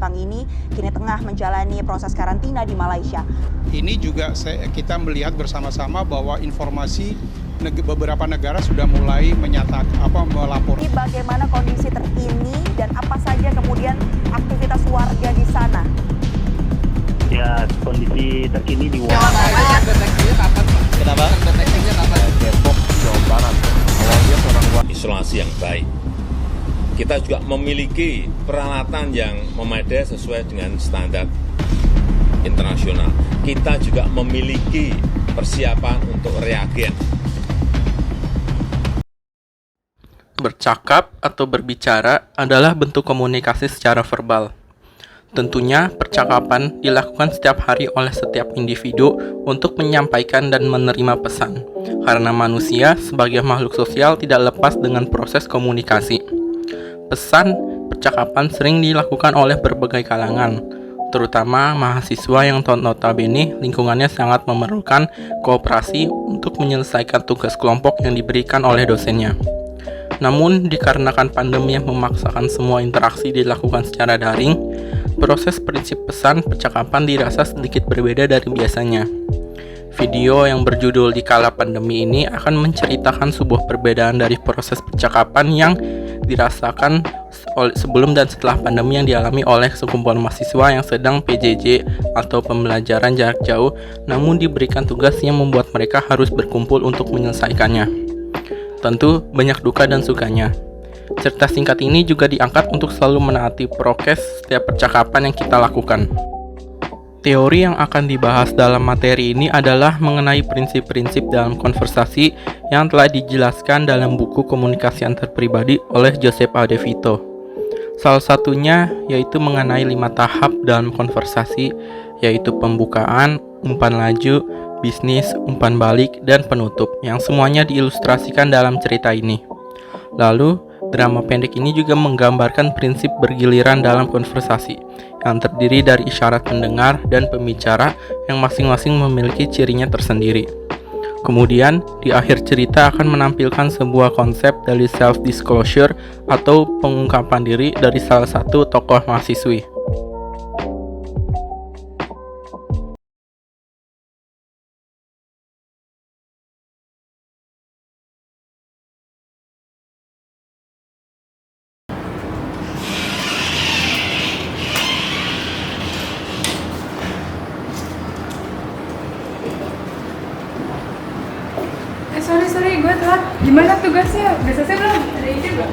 Jepang ini kini tengah menjalani proses karantina di Malaysia. Ini juga kita melihat bersama-sama bahwa informasi beberapa negara sudah mulai melapor. Bagaimana kondisi terkini dan apa saja kemudian aktivitas warga di sana? Ya, kondisi terkini di Kenapa? Depok, Jawa Barat. Awalnya orang isolasi yang baik. Kita juga memiliki peralatan yang memadai sesuai dengan standar internasional. Kita juga memiliki persiapan untuk reagen. Bercakap atau berbicara adalah bentuk komunikasi secara verbal. Tentunya, percakapan dilakukan setiap hari oleh setiap individu untuk menyampaikan dan menerima pesan, karena manusia sebagai makhluk sosial tidak lepas dengan proses komunikasi. Pesan, percakapan sering dilakukan oleh berbagai kalangan, terutama mahasiswa yang notabene lingkungannya sangat memerlukan kooperasi untuk menyelesaikan tugas kelompok yang diberikan oleh dosennya. Namun, dikarenakan pandemi yang memaksakan semua interaksi dilakukan secara daring, proses prinsip pesan percakapan dirasa sedikit berbeda dari biasanya. Video yang berjudul Di Kala Pandemi ini akan menceritakan sebuah perbedaan dari proses percakapan yang dirasakan sebelum dan setelah pandemi yang dialami oleh sekumpulan mahasiswa yang sedang PJJ atau pembelajaran jarak jauh, namun diberikan tugas yang membuat mereka harus berkumpul untuk menyelesaikannya. Tentu banyak duka dan sukanya. Cerita singkat ini juga diangkat untuk selalu menaati prokes setiap percakapan yang kita lakukan. Teori yang akan dibahas dalam materi ini adalah mengenai prinsip-prinsip dalam konversasi yang telah dijelaskan dalam buku Komunikasi Antarpribadi oleh Joseph A. De Vito. Salah satunya yaitu mengenai 5 tahap dalam konversasi, yaitu pembukaan, umpan laju, bisnis, umpan balik, dan penutup, yang semuanya diilustrasikan dalam cerita ini. Lalu, drama pendek ini juga menggambarkan prinsip bergiliran dalam konversasi, yang terdiri dari isyarat pendengar dan pembicara yang masing-masing memiliki cirinya tersendiri. Kemudian, di akhir cerita akan menampilkan sebuah konsep dari self-disclosure atau pengungkapan diri dari salah satu tokoh mahasiswi. Sorry, gue telat. Gimana tugasnya? Udah selesai belum? Ada ide belum?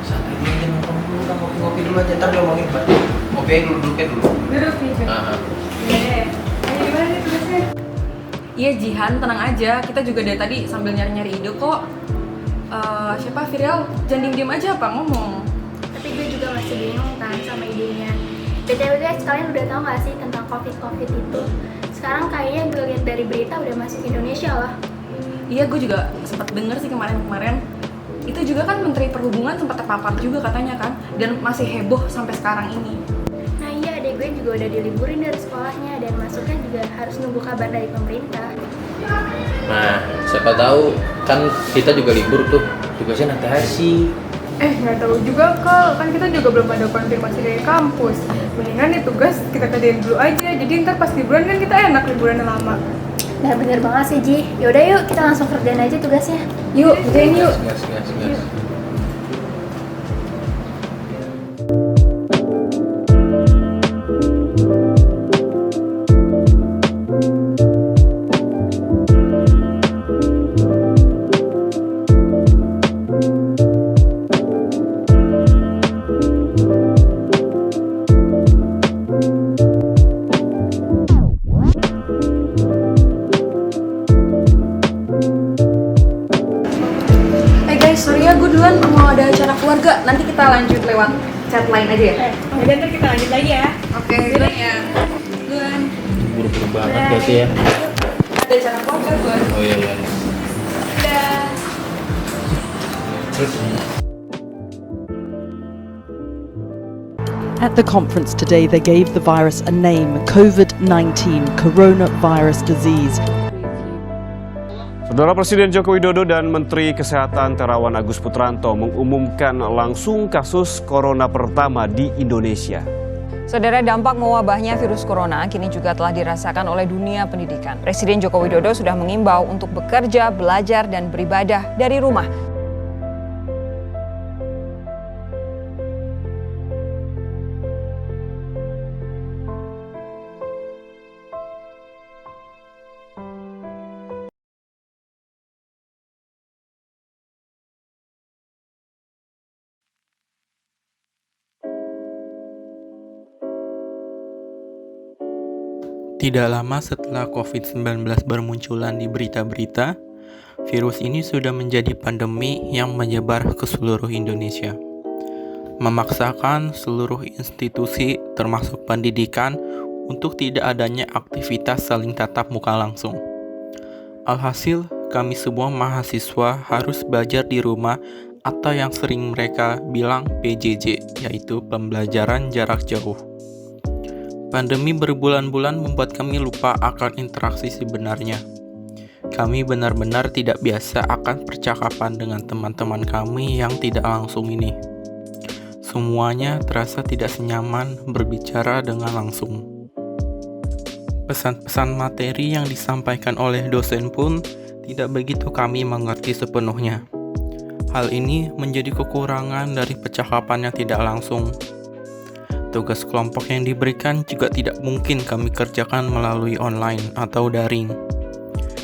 santai aja nongkrong dulu, ngopi dulu aja, ntar diomongin Pak. Ngopi aja dulu, duduk. Duduk nih. Iya. Gimana nih tugasnya? Iya Jihan, tenang aja. Kita juga dari tadi sambil nyari-nyari ide kok. Siapa? Viral? Jangan diem-diem aja apa ngomong. Tapi gue juga masih bingung kan sama idenya. BTW guys, kalian udah tau gak sih tentang COVID itu? Sekarang kayaknya gue lihat dari berita udah masuk Indonesia lah. Iya, gue juga sempat denger sih kemarin. Itu juga kan Menteri Perhubungan sempat terpapar juga katanya kan, dan masih heboh sampai sekarang ini. Nah iya, adek gue juga udah diliburin dari sekolahnya dan masuknya juga harus nunggu kabar dari pemerintah. Nah, siapa tahu kan kita juga libur tuh, tugasnya nanti hari sih. Nggak tahu juga Kal, kan kita juga belum ada konfirmasi dari kampus. Mendingan nih tugas kita kerjain dulu aja, jadi ntar pas liburan kan kita enak liburannya lama. Nah bener banget sih Ji. Yaudah yuk kita langsung kerjain aja tugasnya. Yuk, kerjain yuk. Gas. Sorry ya, gue duluan mau ada acara keluarga. Nanti kita lanjut lewat chat lain aja ya? Udah, ntar kita lanjut lagi ya. Oke, duluan ya. Duluan. Buru-buru banget berarti ya. Ada acara keluarga gue. Oh iya. Udah. At the conference today, they gave the virus a name, COVID-19, coronavirus disease. For Saudara Presiden Joko Widodo dan Menteri Kesehatan Terawan Agus Putranto mengumumkan langsung kasus corona pertama di Indonesia. Saudara, dampak mewabahnya virus corona kini juga telah dirasakan oleh dunia pendidikan. Presiden Joko Widodo sudah mengimbau untuk bekerja, belajar, dan beribadah dari rumah. Tidak lama setelah COVID-19 bermunculan di berita-berita, virus ini sudah menjadi pandemi yang menyebar ke seluruh Indonesia. Memaksakan seluruh institusi termasuk pendidikan untuk tidak adanya aktivitas saling tatap muka langsung. Alhasil, kami semua mahasiswa harus belajar di rumah atau yang sering mereka bilang PJJ, yaitu pembelajaran jarak jauh. Pandemi berbulan-bulan membuat kami lupa akan interaksi sebenarnya. Kami benar-benar tidak biasa akan percakapan dengan teman-teman kami yang tidak langsung ini. Semuanya terasa tidak senyaman berbicara dengan langsung. Pesan-pesan materi yang disampaikan oleh dosen pun tidak begitu kami mengerti sepenuhnya. Hal ini menjadi kekurangan dari percakapan yang tidak langsung. Tugas kelompok yang diberikan juga tidak mungkin kami kerjakan melalui online atau daring.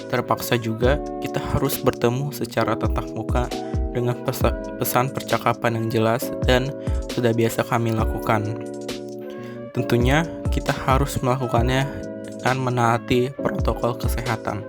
Terpaksa juga kita harus bertemu secara tatap muka dengan pesan percakapan yang jelas dan sudah biasa kami lakukan. Tentunya kita harus melakukannya dengan menaati protokol kesehatan.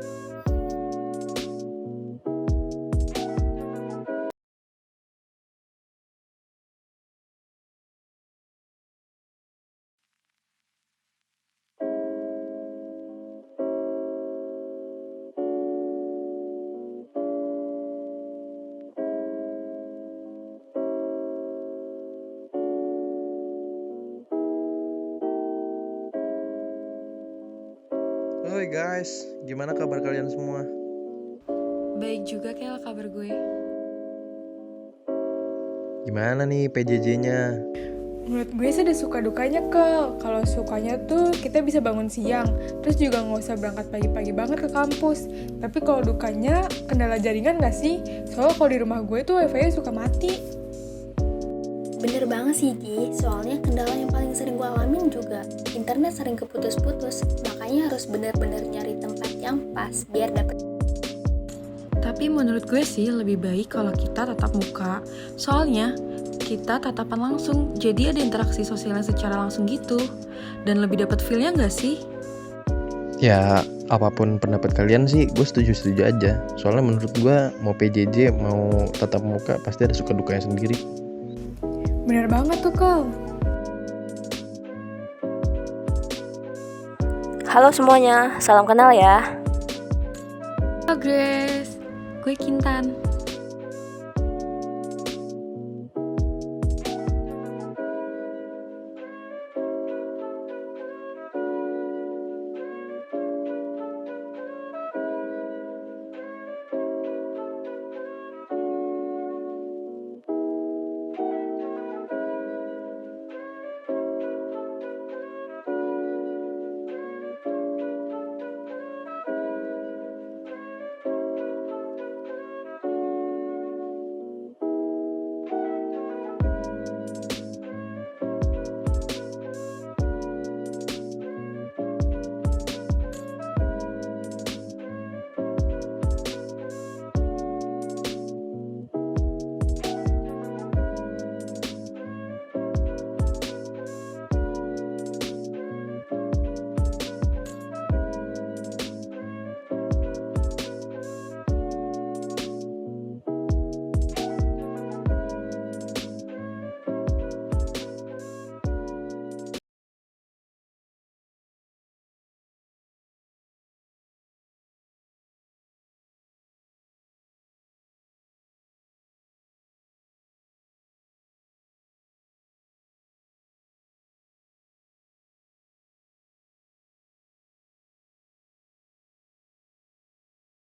Hai guys, gimana kabar kalian semua? Baik juga kayak kabar gue. Gimana nih PJJ-nya? Menurut gue sih ada suka dukanya Kel. Kalau sukanya tuh kita bisa bangun siang, terus juga nggak usah berangkat pagi-pagi banget ke kampus. Tapi kalau dukanya kendala jaringan nggak sih? Soalnya kalau di rumah gue tuh wifi-nya suka mati. Bener banget sih Gi, soalnya kendala yang paling sering gue alamin juga internet sering keputus-putus, makanya harus bener-bener nyari tempat yang pas biar dapet. Tapi menurut gue sih lebih baik kalau kita tatap muka. Soalnya kita tatapan langsung, jadi ada interaksi sosialnya secara langsung gitu. Dan lebih dapat feel-nya nggak sih? Ya, apapun pendapat kalian sih, gue setuju-setuju aja. Soalnya menurut gue mau PJJ, mau tatap muka, pasti ada suka dukanya sendiri. Bener banget tuh Kel. Halo semuanya, salam kenal ya. Halo Grace, gue Kintan.